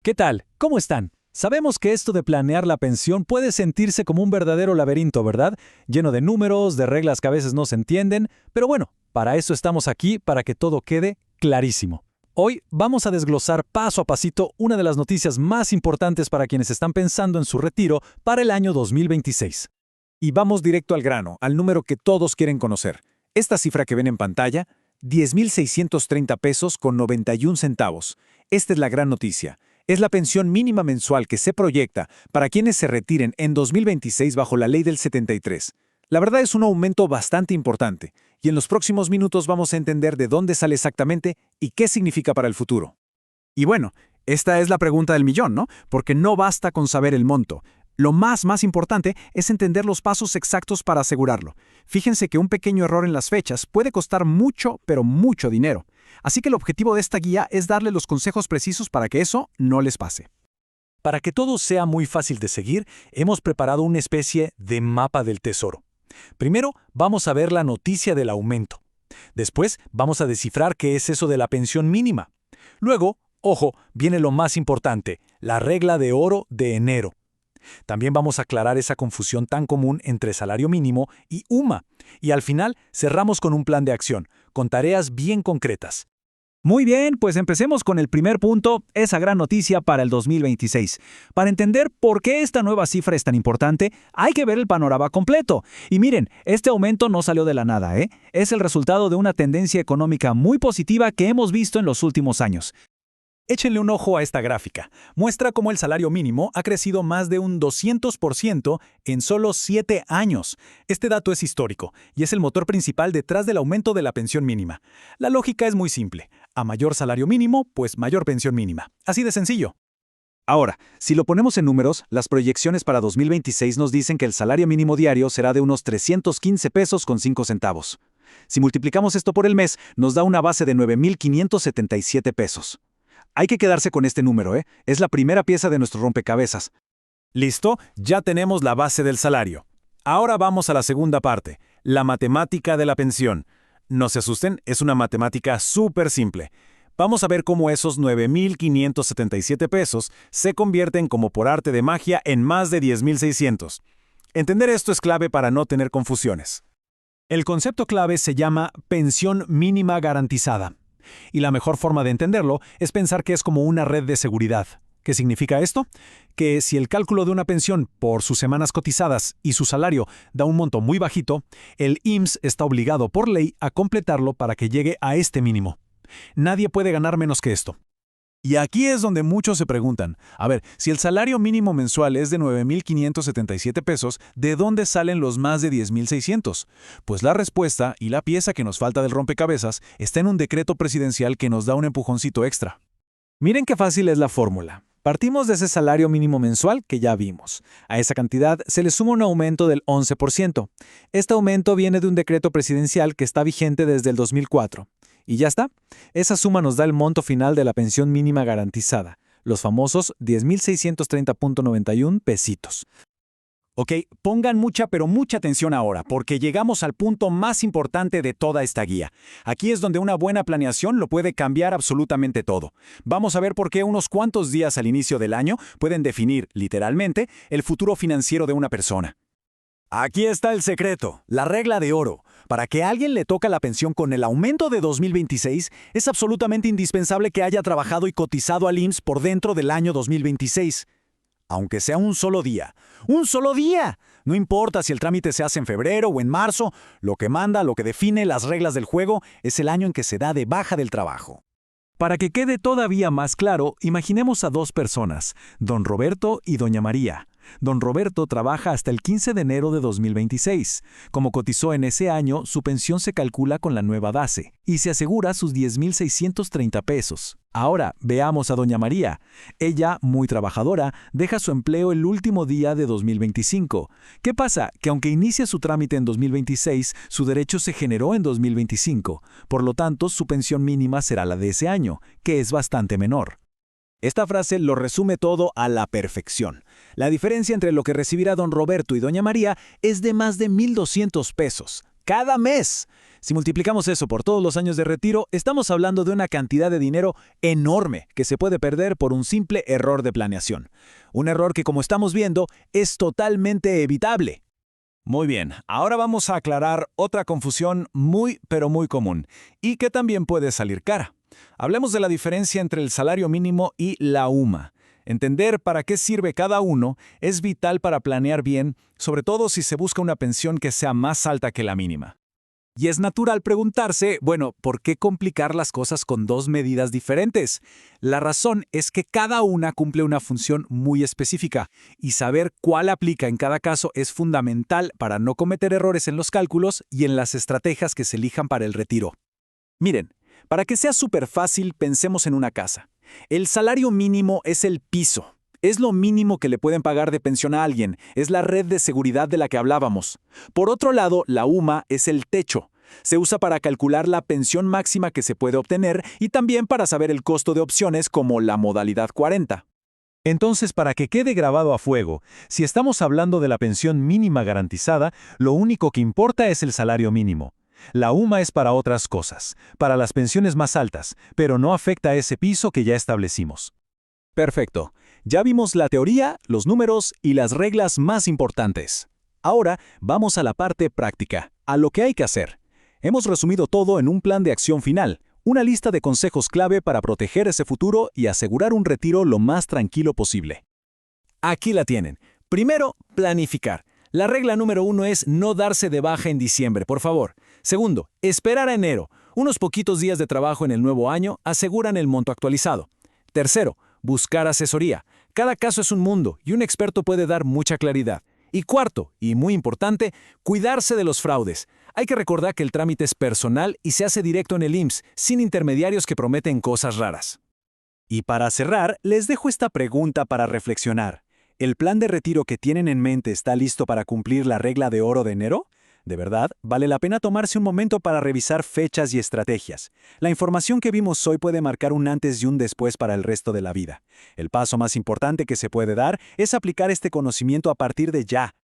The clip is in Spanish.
¿Qué tal? ¿Cómo están? Sabemos que esto de planear la pensión puede sentirse como un verdadero laberinto, ¿verdad? Lleno de números, de reglas que a veces no se entienden, pero bueno, para eso estamos aquí, para que todo quede clarísimo. Hoy vamos a desglosar paso a pasito una de las noticias más importantes para quienes están pensando en su retiro para el año 2026. Y vamos directo al grano, al número que todos quieren conocer. Esta cifra que ven en pantalla, 10,630 pesos con 91 centavos. Esta es la gran noticia. Es la pensión mínima mensual que se proyecta para quienes se retiren en 2026 bajo la ley del 73. La verdad es un aumento bastante importante, y en los próximos minutos vamos a entender de dónde sale exactamente y qué significa para el futuro. Y bueno, esta es la pregunta del millón, ¿no? Porque no basta con saber el monto. Lo más importante es entender los pasos exactos para asegurarlo. Fíjense que un pequeño error en las fechas puede costar mucho, pero mucho dinero. Así que el objetivo de esta guía es darle los consejos precisos para que eso no les pase. Para que todo sea muy fácil de seguir, hemos preparado una especie de mapa del tesoro. Primero, vamos a ver la noticia del aumento. Después, vamos a descifrar qué es eso de la pensión mínima. Luego, ojo, viene lo más importante, la regla de oro de enero. También vamos a aclarar esa confusión tan común entre salario mínimo y UMA. Y al final cerramos con un plan de acción, con tareas bien concretas. Muy bien, pues empecemos con el primer punto, esa gran noticia para el 2026. Para entender por qué esta nueva cifra es tan importante, hay que ver el panorama completo. Y miren, este aumento no salió de la nada, ¿eh? Es el resultado de una tendencia económica muy positiva que hemos visto en los últimos años. Échenle un ojo a esta gráfica. Muestra cómo el salario mínimo ha crecido más de un 200% en solo 7 años. Este dato es histórico y es el motor principal detrás del aumento de la pensión mínima. La lógica es muy simple. A mayor salario mínimo, pues mayor pensión mínima. Así de sencillo. Ahora, si lo ponemos en números, las proyecciones para 2026 nos dicen que el salario mínimo diario será de unos 315 pesos con 5 centavos. Si multiplicamos esto por el mes, nos da una base de 9,577 pesos. Hay que quedarse con este número, ¿eh? Es la primera pieza de nuestro rompecabezas. ¿Listo? Ya tenemos la base del salario. Ahora vamos a la segunda parte, la matemática de la pensión. No se asusten, es una matemática súper simple. Vamos a ver cómo esos 9,577 pesos se convierten como por arte de magia en más de 10,600. Entender esto es clave para no tener confusiones. El concepto clave se llama pensión mínima garantizada. Y la mejor forma de entenderlo es pensar que es como una red de seguridad. ¿Qué significa esto? Que si el cálculo de una pensión por sus semanas cotizadas y su salario da un monto muy bajito, el IMSS está obligado por ley a completarlo para que llegue a este mínimo. Nadie puede ganar menos que esto. Y aquí es donde muchos se preguntan, a ver, si el salario mínimo mensual es de 9,577 pesos, ¿de dónde salen los más de 10,600? Pues la respuesta y la pieza que nos falta del rompecabezas está en un decreto presidencial que nos da un empujoncito extra. Miren qué fácil es la fórmula. Partimos de ese salario mínimo mensual que ya vimos. A esa cantidad se le suma un aumento del 11%. Este aumento viene de un decreto presidencial que está vigente desde el 2004. Y ya está. Esa suma nos da el monto final de la pensión mínima garantizada, los famosos 10,630.91 pesitos. Ok, pongan mucha pero mucha atención ahora, porque llegamos al punto más importante de toda esta guía. Aquí es donde una buena planeación lo puede cambiar absolutamente todo. Vamos a ver por qué unos cuantos días al inicio del año pueden definir, literalmente, el futuro financiero de una persona. Aquí está el secreto, la regla de oro. Para que a alguien le toque la pensión con el aumento de 2026, es absolutamente indispensable que haya trabajado y cotizado al IMSS por dentro del año 2026. Aunque sea un solo día. ¡Un solo día! No importa si el trámite se hace en febrero o en marzo, lo que manda, lo que define las reglas del juego es el año en que se da de baja del trabajo. Para que quede todavía más claro, imaginemos a dos personas, don Roberto y doña María. Don Roberto trabaja hasta el 15 de enero de 2026. Como cotizó en ese año, su pensión se calcula con la nueva base y se asegura sus 10,630 pesos. Ahora, veamos a doña María. Ella, muy trabajadora, deja su empleo el último día de 2025. ¿Qué pasa? Que aunque inicia su trámite en 2026, su derecho se generó en 2025. Por lo tanto, su pensión mínima será la de ese año, que es bastante menor. Esta frase lo resume todo a la perfección. La diferencia entre lo que recibirá don Roberto y doña María es de más de 1,200 pesos. cada mes. Si multiplicamos eso por todos los años de retiro, estamos hablando de una cantidad de dinero enorme que se puede perder por un simple error de planeación. Un error que, como estamos viendo, es totalmente evitable. Muy bien, ahora vamos a aclarar otra confusión muy, pero muy común, y que también puede salir cara. Hablemos de la diferencia entre el salario mínimo y la UMA. Entender para qué sirve cada uno es vital para planear bien, sobre todo si se busca una pensión que sea más alta que la mínima. Y es natural preguntarse, bueno, ¿por qué complicar las cosas con dos medidas diferentes? La razón es que cada una cumple una función muy específica, y saber cuál aplica en cada caso es fundamental para no cometer errores en los cálculos y en las estrategias que se elijan para el retiro. Miren, para que sea súper fácil, pensemos en una casa. El salario mínimo es el piso. Es lo mínimo que le pueden pagar de pensión a alguien, es la red de seguridad de la que hablábamos. Por otro lado, la UMA es el techo. Se usa para calcular la pensión máxima que se puede obtener y también para saber el costo de opciones como la modalidad 40. Entonces, para que quede grabado a fuego, si estamos hablando de la pensión mínima garantizada, lo único que importa es el salario mínimo. La UMA es para otras cosas, para las pensiones más altas, pero no afecta a ese piso que ya establecimos. Perfecto. Ya vimos la teoría, los números y las reglas más importantes. Ahora vamos a la parte práctica, a lo que hay que hacer. Hemos resumido todo en un plan de acción final, una lista de consejos clave para proteger ese futuro y asegurar un retiro lo más tranquilo posible. Aquí la tienen. Primero, planificar. La regla número 1 es no darse de baja en diciembre, por favor. Segundo, esperar a enero. Unos poquitos días de trabajo en el nuevo año aseguran el monto actualizado. Tercero, buscar asesoría. Cada caso es un mundo y un experto puede dar mucha claridad. Y cuarto, y muy importante, cuidarse de los fraudes. Hay que recordar que el trámite es personal y se hace directo en el IMSS, sin intermediarios que prometen cosas raras. Y para cerrar, les dejo esta pregunta para reflexionar. ¿El plan de retiro que tienen en mente está listo para cumplir la regla de oro de enero? De verdad, vale la pena tomarse un momento para revisar fechas y estrategias. La información que vimos hoy puede marcar un antes y un después para el resto de la vida. El paso más importante que se puede dar es aplicar este conocimiento a partir de ya,